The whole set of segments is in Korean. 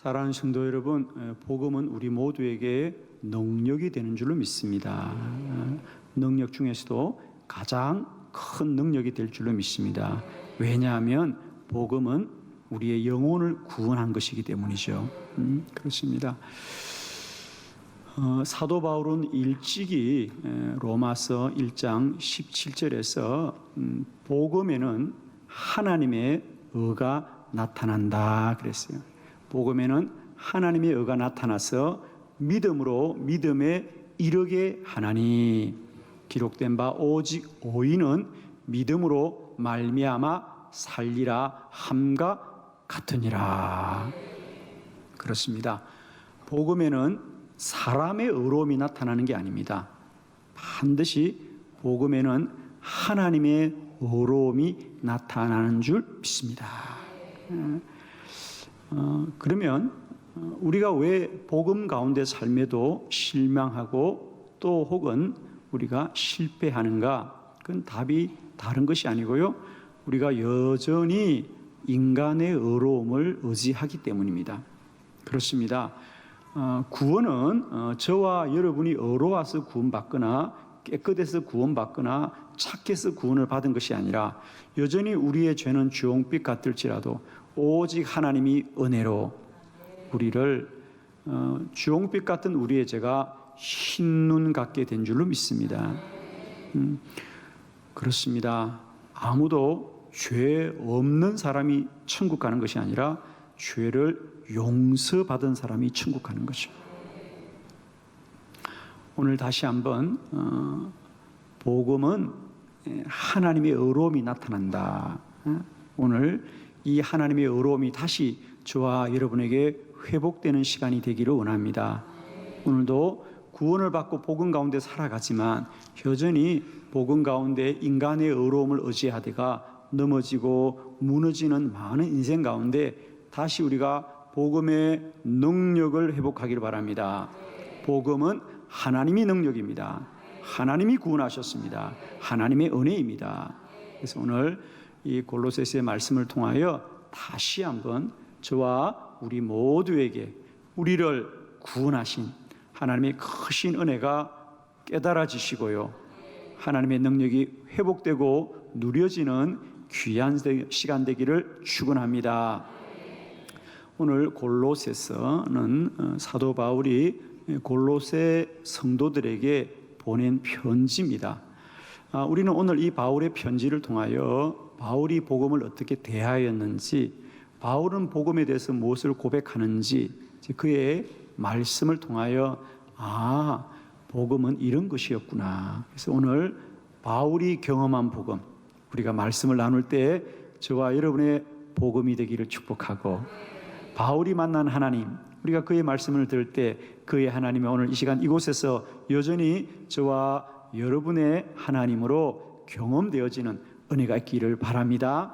사랑하는 성도 여러분, 복음은 우리 모두에게 능력이 되는 줄로 믿습니다. 능력 중에서도 가장 큰 능력이 될 줄로 믿습니다. 왜냐하면 복음은 우리의 영혼을 구원한 것이기 때문이죠. 그렇습니다. 사도 바울은 일찍이 로마서 1장 17절에서 복음에는 하나님의 의가 나타난다 그랬어요. 복음에는 하나님의 의가 나타나서 믿음으로 믿음에 이르게 하나니 기록된 바 오직 의인은 믿음으로 말미암아 살리라 함과 같으니라. 그렇습니다. 복음에는 사람의 의로움이 나타나는 게 아닙니다. 반드시 복음에는 하나님의 의로움이 나타나는 줄 믿습니다. 그러면 우리가 왜 복음 가운데 삶에도 실망하고 또 혹은 우리가 실패하는가? 그건 답이 다른 것이 아니고요. 우리가 여전히 인간의 의로움을 의지하기 때문입니다. 그렇습니다. 구원은 저와 여러분이 의로워서 구원받거나 깨끗해서 구원받거나 착해서 구원을 받은 것이 아니라 여전히 우리의 죄는 주홍빛 같을지라도 오직 하나님이 은혜로 우리를 주홍빛 같은 우리의 죄가 흰눈 같게 된 줄로 믿습니다. 그렇습니다. 아무도 죄 없는 사람이 천국 가는 것이 아니라 죄를 용서받은 사람이 천국 가는 것이죠. 오늘 다시 한번 복음은 하나님의 의로움이 나타난다. 오늘 이 하나님의 의로움이 다시 저와 여러분에게 회복되는 시간이 되기를 원합니다. 오늘도 구원을 받고 복음 가운데 살아가지만 여전히 복음 가운데 인간의 의로움을 의지하다가 넘어지고 무너지는 많은 인생 가운데 다시 우리가 복음의 능력을 회복하기를 바랍니다. 복음은 하나님의 능력입니다. 하나님이 구원하셨습니다. 하나님의 은혜입니다. 그래서 오늘 이 골로새서의 말씀을 통하여 다시 한번 저와 우리 모두에게 우리를 구원하신 하나님의 크신 은혜가 깨달아지시고요. 하나님의 능력이 회복되고 누려지는 귀한 시간 되기를 축원합니다. 오늘 골로새서는 사도 바울이 골로새 성도들에게 보낸 편지입니다. 우리는 오늘 이 바울의 편지를 통하여 바울이 복음을 어떻게 대하였는지, 바울은 복음에 대해서 무엇을 고백하는지 그의 말씀을 통하여 복음은 이런 것이었구나. 그래서 오늘 바울이 경험한 복음, 우리가 말씀을 나눌 때 저와 여러분의 복음이 되기를 축복하고, 바울이 만난 하나님, 우리가 그의 말씀을 들을 때 그의 하나님이 오늘 이 시간 이곳에서 여전히 저와 여러분의 하나님으로 경험되어지는 은혜가 있기를 바랍니다.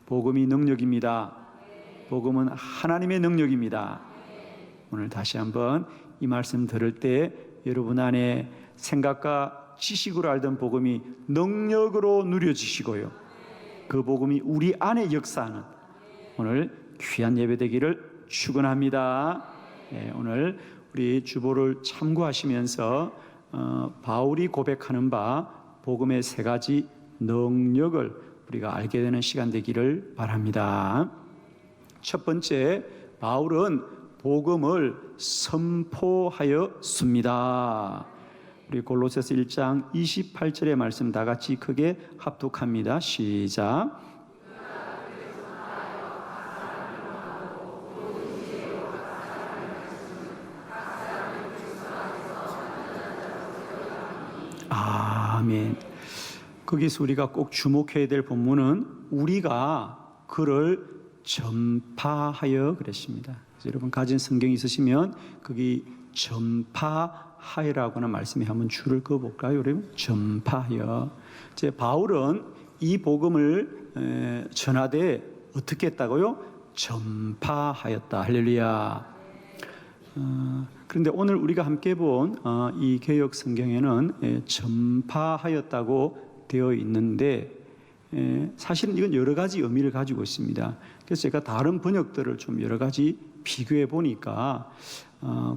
복음이 능력입니다. 복음은 하나님의 능력입니다. 오늘 다시 한번 이 말씀 들을 때 여러분 안에 생각과 지식으로 알던 복음이 능력으로 누려지시고요. 그 복음이 우리 안에 역사하는 오늘 귀한 예배 되기를 축원합니다. 오늘 우리 주보를 참고하시면서 바울이 고백하는 바 복음의 세 가지 능력을 우리가 알게 되는 시간 되기를 바랍니다. 첫 번째, 바울은 복음을 선포하였습니다. 우리 골로새서 1장 28절의 말씀 다 같이 크게 합독합니다. 시작. 아멘. 거기서 우리가 꼭 주목해야 될 본문은 우리가 그를 전파하여 그랬습니다. 그래서 여러분 가진 성경 있으시면 거기 전파하여라고 하는 말씀에 한번 줄을 그어볼까요? 여러분 전파하여. 제 바울은 이 복음을 전하되 어떻게 했다고요? 전파하였다. 할렐루야. 그런데 오늘 우리가 함께 본 이 개역 성경에는 전파하였다고 되어 있는데 사실은 이건 여러 가지 의미를 가지고 있습니다. 그래서 제가 다른 번역들을 좀 여러 가지 비교해 보니까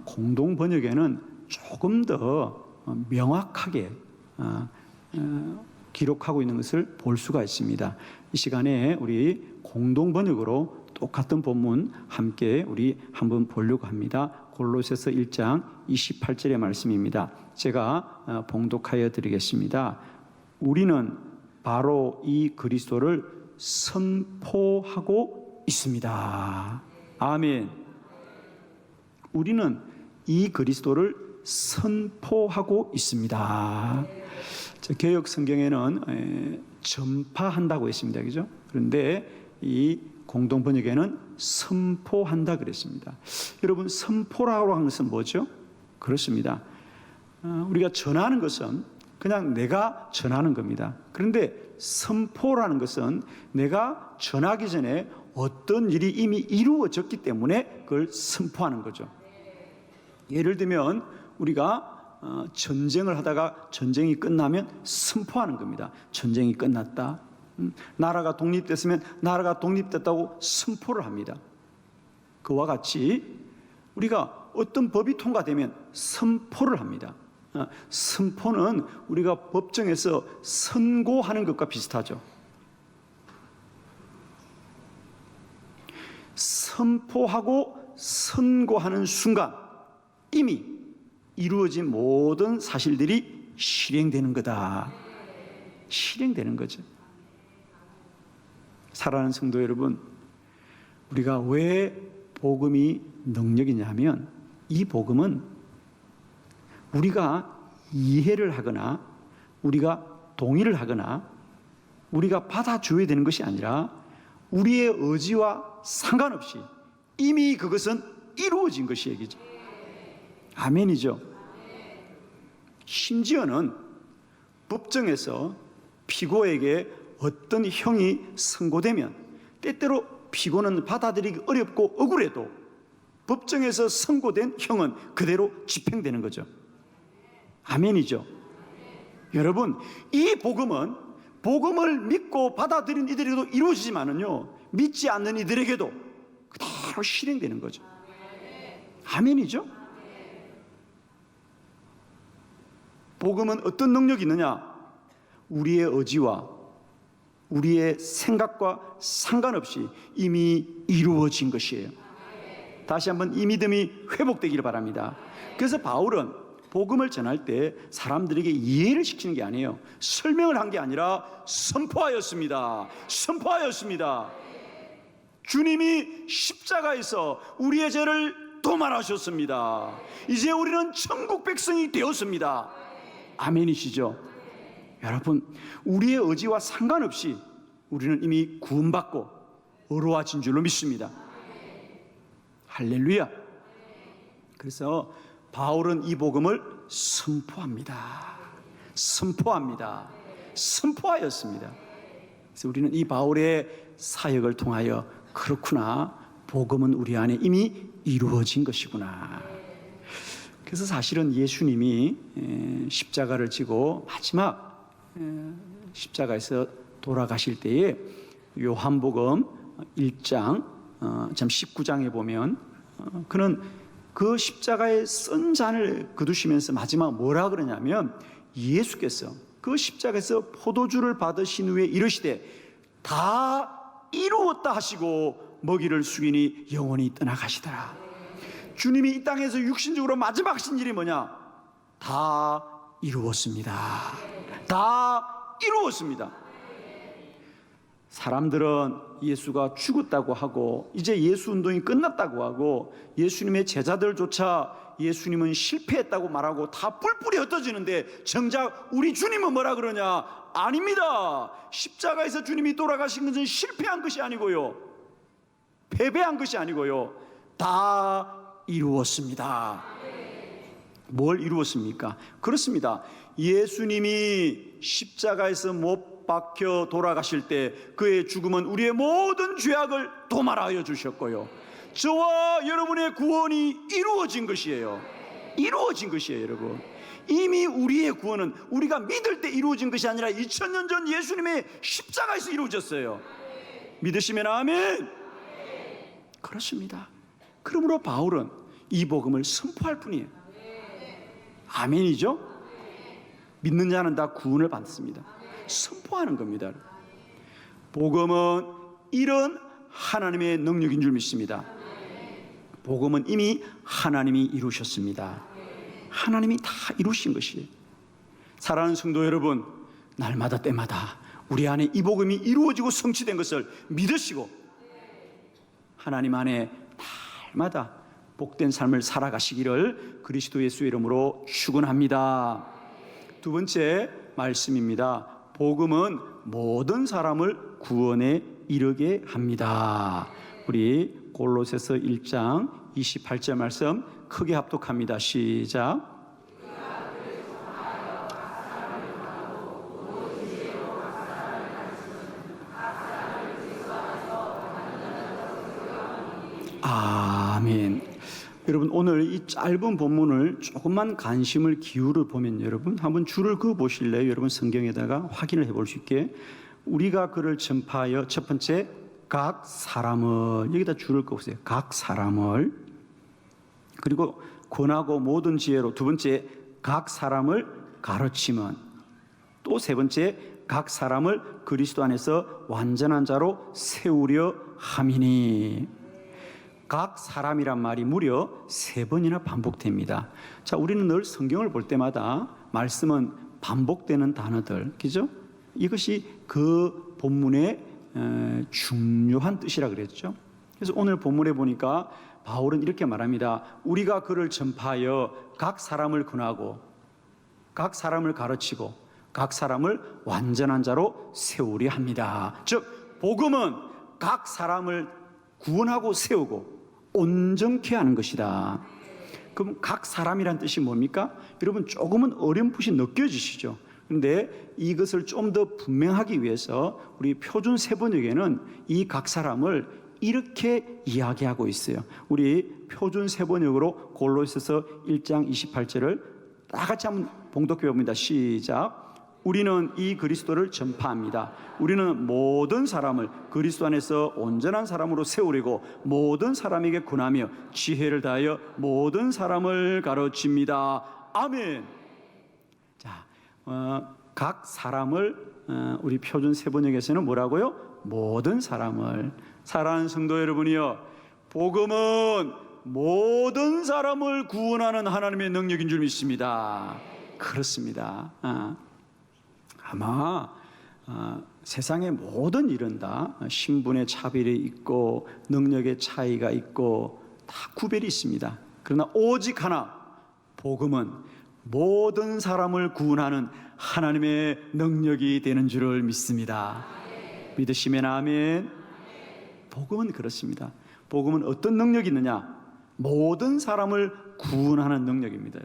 공동 번역에는 조금 더 명확하게 기록하고 있는 것을 볼 수가 있습니다. 이 시간에 우리 공동 번역으로 똑같은 본문 함께 우리 한번 보려고 합니다. 골로새서 1장 28절의 말씀입니다. 제가 봉독하여 드리겠습니다. 우리는 바로 이 그리스도를 선포하고 있습니다. 아멘. 우리는 이 그리스도를 선포하고 있습니다. 개역 성경에는 전파한다고 했습니다. 그죠? 그런데 이 공동 번역에는 선포한다 그랬습니다. 여러분, 선포라고 하는 것은 뭐죠? 그렇습니다. 우리가 전하는 것은 그냥 내가 전하는 겁니다. 그런데 선포라는 것은 내가 전하기 전에 어떤 일이 이미 이루어졌기 때문에 그걸 선포하는 거죠. 예를 들면 우리가 전쟁을 하다가 전쟁이 끝나면 선포하는 겁니다. 전쟁이 끝났다. 나라가 독립됐으면 나라가 독립됐다고 선포를 합니다. 그와 같이 우리가 어떤 법이 통과되면 선포를 합니다. 선포는 우리가 법정에서 선고하는 것과 비슷하죠. 선포하고 선고하는 순간 이미 이루어진 모든 사실들이 실행되는 거다. 실행되는 거죠. 사랑하는 성도 여러분, 우리가 왜 복음이 능력이냐면 이 복음은 우리가 이해를 하거나 우리가 동의를 하거나 우리가 받아줘야 되는 것이 아니라 우리의 의지와 상관없이 이미 그것은 이루어진 것이 얘기죠. 아멘이죠. 심지어는 법정에서 피고에게 어떤 형이 선고되면 때때로 피고는 받아들이기 어렵고 억울해도 법정에서 선고된 형은 그대로 집행되는 거죠. 아멘이죠. 여러분, 이 복음은 복음을 믿고 받아들인 이들에게도 이루어지지만은요, 믿지 않는 이들에게도 그대로 실행되는 거죠. 아멘이죠. 복음은 어떤 능력이 있느냐? 우리의 의지와 우리의 생각과 상관없이 이미 이루어진 것이에요. 다시 한번 이 믿음이 회복되기를 바랍니다. 그래서 바울은 복음을 전할 때 사람들에게 이해를 시키는 게 아니에요. 설명을 한 게 아니라 선포하였습니다. 선포하였습니다. 주님이 십자가에서 우리의 죄를 도말하셨습니다. 이제 우리는 천국 백성이 되었습니다. 아멘이시죠? 여러분, 우리의 의지와 상관없이 우리는 이미 구원받고 의로워진 줄로 믿습니다. 할렐루야. 그래서 바울은 이 복음을 선포합니다. 선포합니다. 선포하였습니다. 그래서 우리는 이 바울의 사역을 통하여 그렇구나, 복음은 우리 안에 이미 이루어진 것이구나. 그래서 사실은 예수님이 십자가를 지고 마지막 십자가에서 돌아가실 때에 요한복음 1장 19장에 보면 그는 그 십자가에 쓴 잔을 거두시면서 마지막 뭐라 그러냐면 예수께서 그 십자가에서 포도주를 받으신 후에 이르시되 다 이루었다 하시고 먹이를 숙이니 영원히 떠나가시더라. 주님이 이 땅에서 육신적으로 마지막 하신 일이 뭐냐? 다 이루었습니다. 다 이루었습니다. 사람들은 예수가 죽었다고 하고 이제 예수 운동이 끝났다고 하고 예수님의 제자들조차 예수님은 실패했다고 말하고 다 뿔뿔이 흩어지는데 정작 우리 주님은 뭐라 그러냐? 아닙니다. 십자가에서 주님이 돌아가신 것은 실패한 것이 아니고요, 패배한 것이 아니고요, 다 이루었습니다. 뭘 이루었습니까? 그렇습니다. 예수님이 십자가에서 못 박혀 돌아가실 때 그의 죽음은 우리의 모든 죄악을 도말하여 주셨고요, 저와 여러분의 구원이 이루어진 것이에요. 이루어진 것이에요. 여러분, 이미 우리의 구원은 우리가 믿을 때 이루어진 것이 아니라 2000년 전 예수님의 십자가에서 이루어졌어요. 믿으시면 아멘. 그렇습니다. 그러므로 바울은 이 복음을 선포할 뿐이에요. 아멘이죠? 믿는 자는 다 구원을 받습니다. 선포하는 겁니다. 복음은 이런 하나님의 능력인 줄 믿습니다. 복음은 이미 하나님이 이루셨습니다. 하나님이 다 이루신 것이에요. 사랑하는 성도 여러분, 날마다 때마다 우리 안에 이 복음이 이루어지고 성취된 것을 믿으시고 하나님 안에 날마다 복된 삶을 살아가시기를 그리스도 예수의 이름으로 축원합니다. 두 번째 말씀입니다. 복음은 모든 사람을 구원에 이르게 합니다. 우리 골로새서 1장 28절 말씀 크게 합독합니다. 시작. 아멘. 여러분, 오늘 이 짧은 본문을 조금만 관심을 기울여 보면 여러분 한번 줄을 그어 보실래요? 여러분 성경에다가 확인을 해볼 수 있게 우리가 그를 전파하여 첫 번째 각 사람을 여기다 줄을 그으세요. 각 사람을 그리고 권하고 모든 지혜로 두 번째 각 사람을 가르치면 또 세 번째 각 사람을 그리스도 안에서 완전한 자로 세우려 함이니 각 사람이란 말이 무려 3번이나 반복됩니다. 자, 우리는 늘 성경을 볼 때마다 말씀은 반복되는 단어들, 그죠? 이것이 그 본문의 중요한 뜻이라 그랬죠. 그래서 오늘 본문에 보니까 바울은 이렇게 말합니다. 우리가 그를 전파하여 각 사람을 권하고 각 사람을 가르치고 각 사람을 완전한 자로 세우려 합니다. 즉 복음은 각 사람을 구원하고 세우고 온전케 하는 것이다. 그럼 각 사람이란 뜻이 뭡니까? 여러분 조금은 어렴풋이 느껴지시죠? 그런데 이것을 좀 더 분명하기 위해서 우리 표준 세번역에는 이 각 사람을 이렇게 이야기하고 있어요. 우리 표준 세번역으로 골로새서 1장 28절을 다 같이 한번 봉독해 봅니다. 시작. 우리는 이 그리스도를 전파합니다. 우리는 모든 사람을 그리스도 안에서 온전한 사람으로 세우려고 모든 사람에게 권하며 지혜를 다하여 모든 사람을 가르칩니다. 아멘. 자, 각 사람을 우리 표준 세번역에서는 뭐라고요? 모든 사람을. 사랑하는 성도 여러분이요, 복음은 모든 사람을 구원하는 하나님의 능력인 줄 믿습니다. 그렇습니다. 아마 세상의 모든 일은 다 신분의 차별이 있고 능력의 차이가 있고 다 구별이 있습니다. 그러나 오직 하나, 복음은 모든 사람을 구원하는 하나님의 능력이 되는 줄을 믿습니다. 믿으시면 아멘. 복음은 그렇습니다. 복음은 어떤 능력이 있느냐? 모든 사람을 구원하는 능력입니다.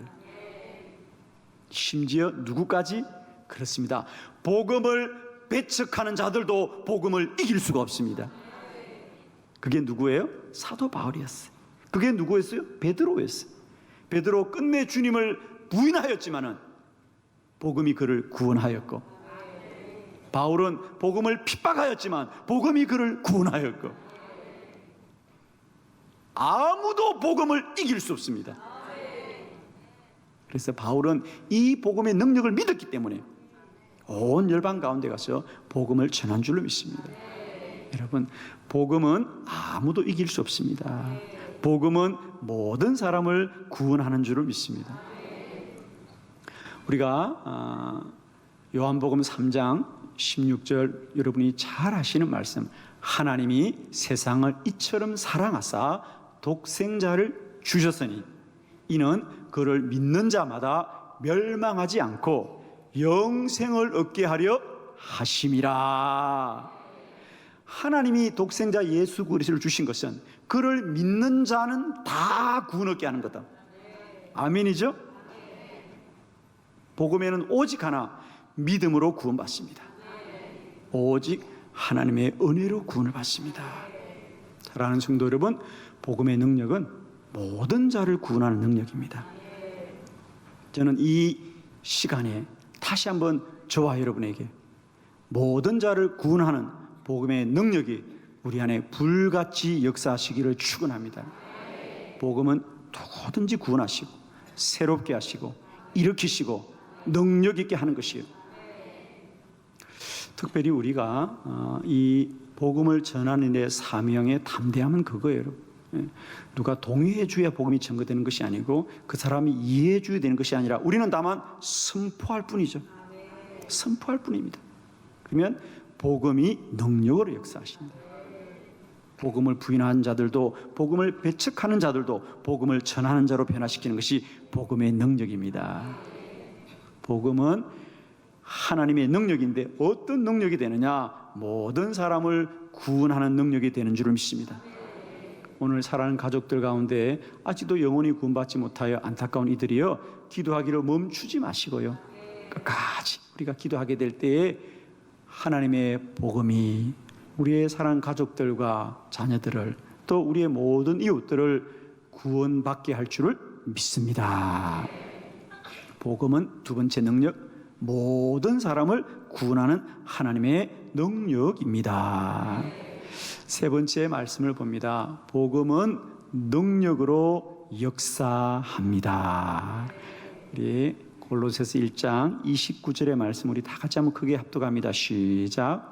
심지어 누구까지? 그렇습니다. 복음을 배척하는 자들도 복음을 이길 수가 없습니다. 그게 누구예요? 사도 바울이었어요. 그게 누구였어요? 베드로였어요. 베드로 끝내 주님을 부인하였지만은 복음이 그를 구원하였고, 바울은 복음을 핍박하였지만 복음이 그를 구원하였고, 아무도 복음을 이길 수 없습니다. 그래서 바울은 이 복음의 능력을 믿었기 때문에 온 열방 가운데 가서 복음을 전한 줄로 믿습니다. 여러분, 복음은 아무도 이길 수 없습니다. 복음은 모든 사람을 구원하는 줄을 믿습니다. 우리가 요한복음 3장 16절 여러분이 잘 아시는 말씀, 하나님이 세상을 이처럼 사랑하사 독생자를 주셨으니 이는 그를 믿는 자마다 멸망하지 않고 영생을 얻게 하려 하심이라. 하나님이 독생자 예수 그리스도를 주신 것은 그를 믿는 자는 다 구원 얻게 하는 거다. 아멘이죠? 복음에는 오직 하나, 믿음으로 구원받습니다. 오직 하나님의 은혜로 구원을 받습니다. 사랑하는 성도 여러분, 복음의 능력은 모든 자를 구원하는 능력입니다. 저는 이 시간에 다시 한번 저와 여러분에게 모든 자를 구원하는 복음의 능력이 우리 안에 불같이 역사하시기를 축원합니다. 복음은 누구든지 구원하시고 새롭게 하시고 일으키시고 능력 있게 하는 것이에요. 특별히 우리가 이 복음을 전하는 데 사명의 담대함은 그거예요, 여러분. 누가 동의해 줘야 복음이 전거되는 것이 아니고 그 사람이 이해해 줘야 되는 것이 아니라 우리는 다만 선포할 뿐이죠. 선포할 뿐입니다. 그러면 복음이 능력으로 역사하십니다. 복음을 부인하는 자들도 복음을 배척하는 자들도 복음을 전하는 자로 변화시키는 것이 복음의 능력입니다. 복음은 하나님의 능력인데 어떤 능력이 되느냐? 모든 사람을 구원하는 능력이 되는 줄을 믿습니다. 오늘 사랑하는 가족들 가운데 아직도 영원히 구원받지 못하여 안타까운 이들이요, 기도하기를 멈추지 마시고요, 끝까지 우리가 기도하게 될 때에 하나님의 복음이 우리의 사랑하는 가족들과 자녀들을 또 우리의 모든 이웃들을 구원받게 할 줄을 믿습니다. 복음은 두 번째 능력, 모든 사람을 구원하는 하나님의 능력입니다. 세 번째 말씀을 봅니다. 복음은 능력으로 역사합니다. 우리 골로새서 1장 29절의 말씀 우리 다 같이 한번 크게 합독합니다. 시작.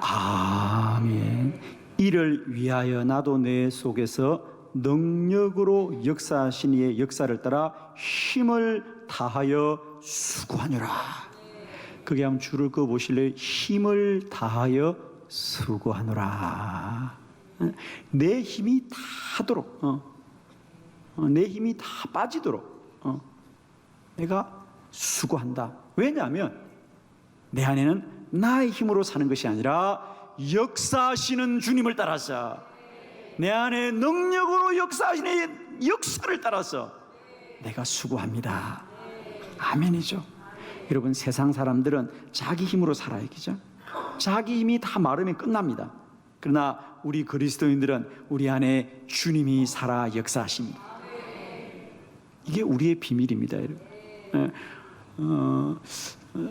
아멘. 이를 위하여 나도 내 속에서 능력으로 역사하신 이의 역사를 따라 힘을 다하여 수고하노라. 그게 한번 줄을 그어 보실래요? 힘을 다하여 수고하노라. 내 힘이 다도록, 내 힘이 다 빠지도록 내가 수고한다. 왜냐하면 내 안에는 나의 힘으로 사는 것이 아니라 역사하시는 주님을 따라서, 내 안에 능력으로 역사하시는 역사를 따라서 내가 수고합니다. 아멘이죠. 여러분, 세상 사람들은 자기 힘으로 살아요, 그죠? 자기 힘이 다 마르면 끝납니다. 그러나 우리 그리스도인들은 우리 안에 주님이 살아 역사하십니다. 이게 우리의 비밀입니다, 여러분.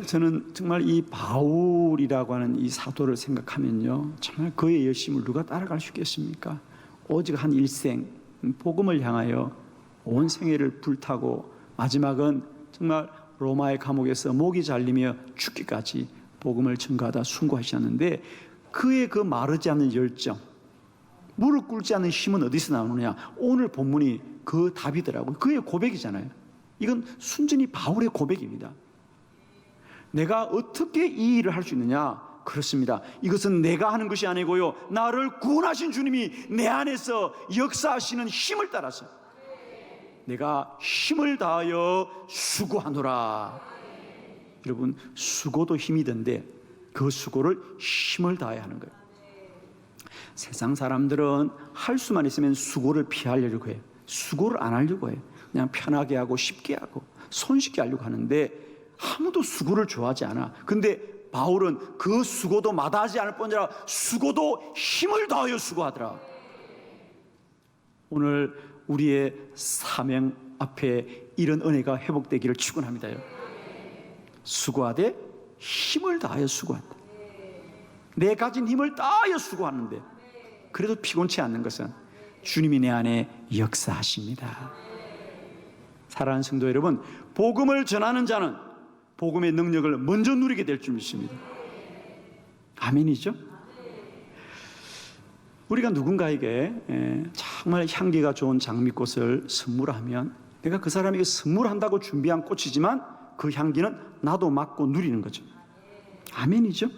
저는 정말 이 바울이라고 하는 이 사도를 생각하면요, 정말 그의 열심을 누가 따라갈 수 있겠습니까? 오직 한 일생 복음을 향하여 온 생애를 불타고 마지막은 정말 로마의 감옥에서 목이 잘리며 죽기까지 복음을 전가하다 순고하셨는데, 그의 그 마르지 않는 열정, 무릎 꿇지 않는 힘은 어디서 나오느냐? 오늘 본문이 그 답이더라고요. 그의 고백이잖아요. 이건 순전히 바울의 고백입니다. 내가 어떻게 이 일을 할 수 있느냐? 그렇습니다. 이것은 내가 하는 것이 아니고요, 나를 구원하신 주님이 내 안에서 역사하시는 힘을 따라서 내가 힘을 다하여 수고하노라. 여러분, 수고도 힘이던데 그 수고를 힘을 다해야 하는 거예요. 세상 사람들은 할 수만 있으면 수고를 피하려고 해요. 수고를 안 하려고 해요. 그냥 편하게 하고 쉽게 하고 손쉽게 하려고 하는데 아무도 수고를 좋아하지 않아. 근데 바울은 그 수고도 마다하지 않을 뿐이라 수고도 힘을 다하여 수고하더라. 오늘 우리의 사명 앞에 이런 은혜가 회복되기를 축원합니다. 수고하되 힘을 다하여 수고한다. 내 가진 힘을 다하여 수고하는데 그래도 피곤치 않는 것은 주님이 내 안에 역사하십니다. 사랑하는 성도 여러분, 복음을 전하는 자는 복음의 능력을 먼저 누리게 될 줄 믿습니다. 아멘이죠? 우리가 누군가에게 정말 향기가 좋은 장미꽃을 선물하면 내가 그 사람에게 선물한다고 준비한 꽃이지만 그 향기는 나도 맡고 누리는 거죠. 아멘이죠?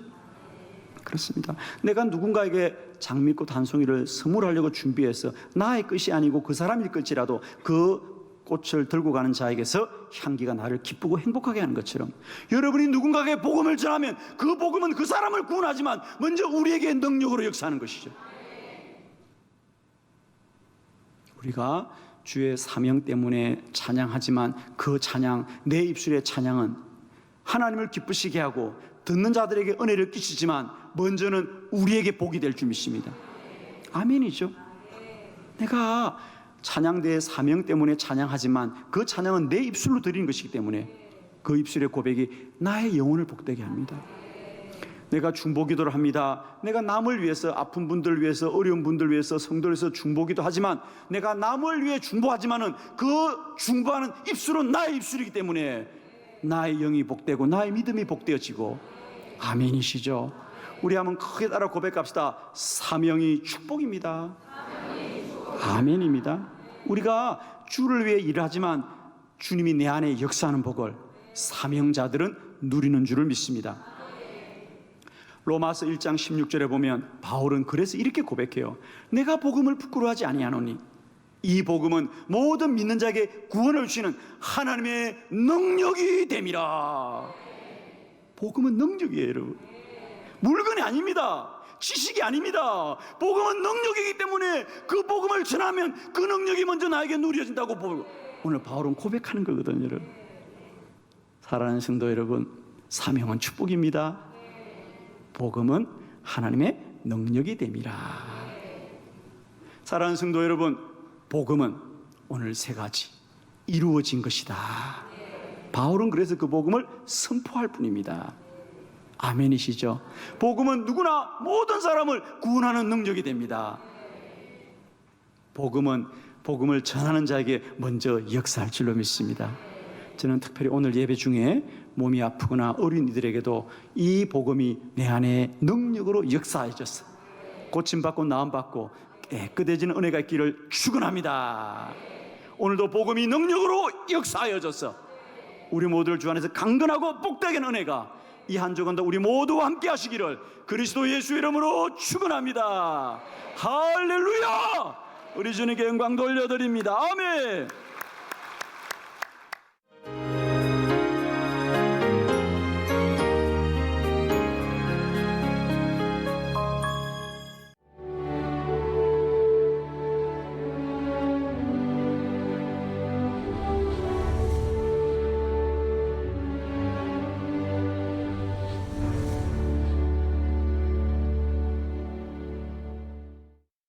그렇습니다. 내가 누군가에게 장미꽃 한 송이를 선물하려고 준비해서 나의 것이 아니고 그 사람일 것이라도 그 꽃을 들고 가는 자에게서 향기가 나를 기쁘고 행복하게 하는 것처럼, 여러분이 누군가에게 복음을 전하면 그 복음은 그 사람을 구원하지만 먼저 우리에게 능력으로 역사하는 것이죠. 우리가 주의 사명 때문에 찬양하지만 그 찬양, 내 입술의 찬양은 하나님을 기쁘시게 하고 듣는 자들에게 은혜를 끼치지만 먼저는 우리에게 복이 될 줄 믿습니다. 아멘이죠. 내가 찬양대의 사명 때문에 찬양하지만 그 찬양은 내 입술로 드리는 것이기 때문에 그 입술의 고백이 나의 영혼을 복되게 합니다. 내가 중보기도를 합니다. 내가 남을 위해서, 아픈 분들을 위해서, 어려운 분들을 위해서, 성도를 위해서 중보기도 하지만, 내가 남을 위해 중보하지만은 그 중보하는 입술은 나의 입술이기 때문에 나의 영이 복되고 나의 믿음이 복되어지고, 아멘이시죠? 우리 한번 크게 따라 고백합시다. 사명이 축복입니다. 아멘입니다. 우리가 주를 위해 일을 하지만 주님이 내 안에 역사하는 복을 사명자들은 누리는 줄을 믿습니다. 로마서 1장 16절에 보면 바울은 그래서 이렇게 고백해요. 내가 복음을 부끄러워하지 아니하노니 이 복음은 모든 믿는 자에게 구원을 주시는 하나님의 능력이 됨이라. 복음은 능력이에요, 여러분. 물건이 아닙니다. 지식이 아닙니다. 복음은 능력이기 때문에 그 복음을 전하면 그 능력이 먼저 나에게 누려진다고 오늘 바울은 고백하는 거거든요, 여러분. 사랑하는 성도 여러분, 사명은 축복입니다. 복음은 하나님의 능력이 됨이라. 사랑하는 성도 여러분, 복음은 오늘 세 가지 이루어진 것이다. 바울은 그래서 그 복음을 선포할 뿐입니다. 아멘이시죠? 복음은 누구나 모든 사람을 구원하는 능력이 됩니다. 복음은 복음을 전하는 자에게 먼저 역사할 줄로 믿습니다. 저는 특별히 오늘 예배 중에 몸이 아프거나 어린이들에게도 이 복음이 내 안에 능력으로 역사해졌어. 고침받고 나음받고 깨끗해지는 은혜가 있기를 축원합니다. 오늘도 복음이 능력으로 역사하여졌어. 우리 모두를 주 안에서 강건하고 복되게 하는 은혜가 이 한 주간도 우리 모두와 함께 하시기를 그리스도 예수 이름으로 축원합니다. 할렐루야! 우리 주님께 영광 돌려드립니다. 아멘.